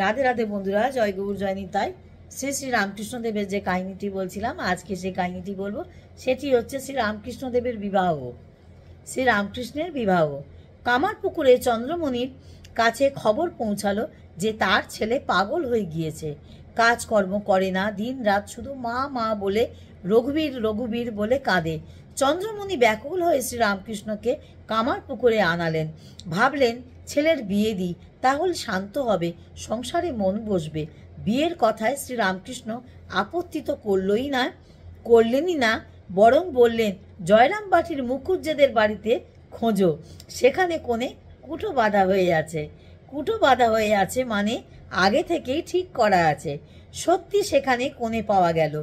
রাধে রাধে বন্ধুরা, জয় গৌর জয় নিতাই। শ্রী শ্রী রামকৃষ্ণদেবের যে কাহিনীটি বলছিলাম, আজকে যে কাহিনীটি বলবো সেটি হচ্ছে শ্রী রামকৃষ্ণদেবের বিবাহ। শ্রী রামকৃষ্ণের বিবাহ। কামারপুকুরে চন্দ্রমণির কাছে খবর পৌঁছালো যে তার ছেলে পাগল হয়ে গিয়েছে, কাজকর্ম করে না, দিন রাত শুধু মা মা বলে রঘুবীর রঘুবীর বলে কাঁদে। চন্দ্রমণি ব্যাকুল হয়ে শ্রী রামকৃষ্ণকে কামারপুকুরে আনালেন। ভাবলেন ছেলের বিয়ে দিই, তাহলে শান্ত হবে, সংসারে মন বসবে। বিয়ের কথায় শ্রী রামকৃষ্ণ আপত্তি তো করলেনই না, বরং বললেন জয়রাম বাটির মুখুজ্জেদের বাড়িতে খোঁজো, সেখানে কোণে কুটো বাঁধা হয়ে আছে। কুটো বাঁধা হয়ে আছে মানে আগে থেকেই ঠিক করা আছে। সত্যি সেখানে কোণে পাওয়া গেল।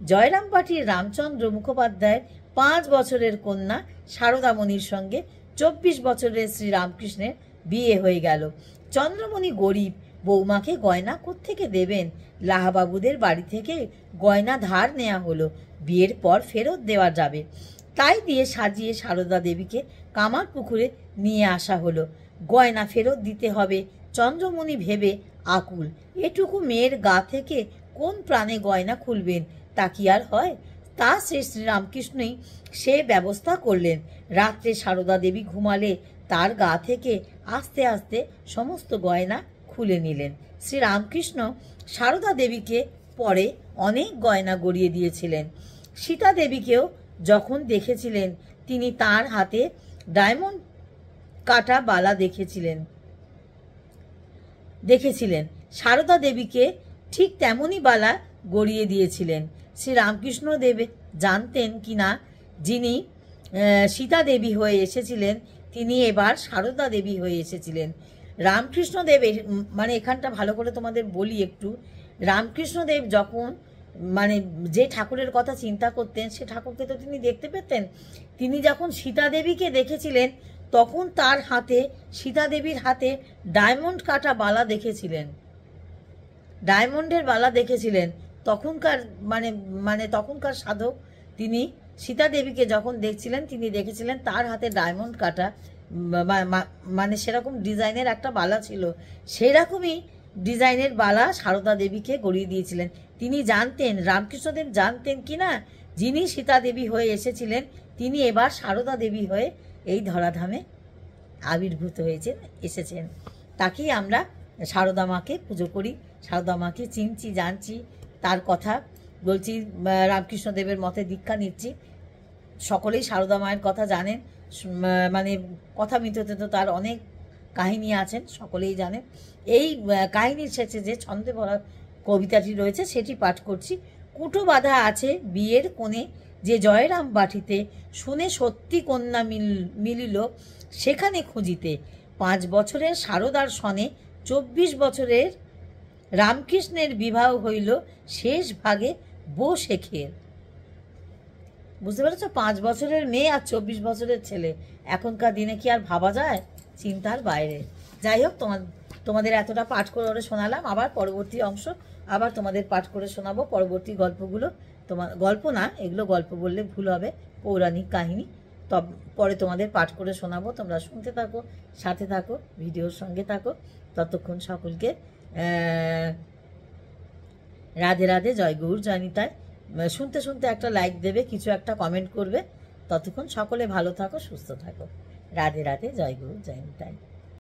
জয়রাম বাটির রামচন্দ্র মুখোপাধ্যায়ের 5 বছরের কন্যা সারদামণির সঙ্গে 24 বছরের শ্রী রামকৃষ্ণের বিয়ে হয়ে গেল। চন্দ্রমণি গরিব, বৌমাকে গয়না কোত্থেকে দেবেন? লাহাবাবুদের বাড়ি থেকে গয়না ধার নেওয়া হলো, বিয়ের পর ফেরত দেওয়া যাবে। তাই দিয়ে সাজিয়ে সারদা দেবীকে কামারপুকুরে নিয়ে আসা হলো। গয়না ফেরত দিতে হবে, চন্দ্রমণি ভেবে আকুল। এটুকু মেয়ের গা থেকে কোন প্রাণে গয়না খুলবেন? তা কি আর হয়? তা শ্রী রামকৃষ্ণই সে ব্যবস্থা করলেন। রাত্রে সারদা দেবী ঘুমালে তার গা থেকে আস্তে আস্তে সমস্ত গয়না খুলে নিলেন। শ্রী রামকৃষ্ণ সারদা দেবীকে পরে অনেক গয়না গড়িয়ে দিয়েছিলেন। সীতা দেবীকেও যখন দেখেছিলেন, তিনি তার হাতে ডায়মন্ড কাটা বালা দেখেছিলেন। সারদা দেবীকে ঠিক তেমনই বালা গড়িয়ে দিয়েছিলেন। শ্রী রামকৃষ্ণ দেব জানতেন কিনা যিনি সীতা দেবী হয়ে এসেছিলেন, তিনি এবার সারদা দেবী হয়ে এসেছিলেন। রামকৃষ্ণদেব, মানে এখানটা ভালো করে তোমাদের বলি একটু, রামকৃষ্ণদেব যখন যে ঠাকুরের কথা চিন্তা করতেন, সে ঠাকুরকে তো তিনি দেখতে পেতেন। তিনি যখন সীতা দেবীকে দেখেছিলেন, তখন তার হাতে, সীতা দেবীর হাতে ডায়মন্ড কাটা বালা দেখেছিলেন, ডায়মন্ডের বালা দেখেছিলেন। তখনকার সাধক তিনি সীতা দেবীকে যখন দেখছিলেন, তিনি দেখেছিলেন তার হাতে ডায়মন্ড কাটা, সেরকম ডিজাইনের একটা বালা ছিল। সেরকমই ডিজাইনের বালা সারদা দেবীকে গড়িয়ে দিয়েছিলেন। তিনি জানতেন, রামকৃষ্ণদেব জানতেন কিনা যিনি সীতা দেবী হয়ে এসেছিলেন, তিনি এবার সারদা দেবী হয়ে এই ধরাধামে আবির্ভূত এসেছেন। তাকেই আমরা সারদা মাকে পুজো করি, সারদা মাকে চিনছি, জানছি, তার কথা বলছি, রামকৃষ্ণদেবের মতে দীক্ষা নিচ্ছি। সকলেই সারদা মায়ের কথা জানেন, কথা মিথতে তো তার অনেক কাহিনী আছেন, সকলেই জানেন। এই কাহিনীর শেষে যে ছন্দে ভরা কবিতাটি রয়েছে সেটি পাঠ করছি। কুটো বাঁধা আছে বিয়ের কোণে, যে জয়রাম বাটিতে, শুনে সত্যি কন্যা মিলিল সেখানে খুঁজিতে। 5 বছরের সারদার সনে 24 বছরের রামকৃষ্ণের বিবাহ হইল শেষ ভাগে বউ শেখের। বুঝতে পেরেছ? 5 বছরের মেয়ে আর 24 বছরের ছেলে। এখনকার দিনে কি আর ভাবা যায়? চিন্তার বাইরে। যাই হোক, তোমাদের এতটা পাঠ করে শোনালাম। আবার পরবর্তী অংশ আবার তোমাদের পাঠ করে শোনাবো। পরবর্তী গল্পগুলো, গল্প না, এগুলো গল্প বললে ভুল হবে, পৌরাণিক কাহিনী। পরে তোমাদের পাঠ করে শোনাবো। তোমরা শুনতে থাকো, সাথে থাকো, ভিডিওর সঙ্গে থাকো। ততক্ষণ সকলকে রাধে রাধে, জয় গৌর জয় নিতাই। শুনতে শুনতে একটা লাইক দেবে, কিছু একটা কমেন্ট করবে। ততক্ষণ সকলে ভালো থাকো, সুস্থ থাকো। রাধে রাধে, জয় গৌর জয় নিতাই।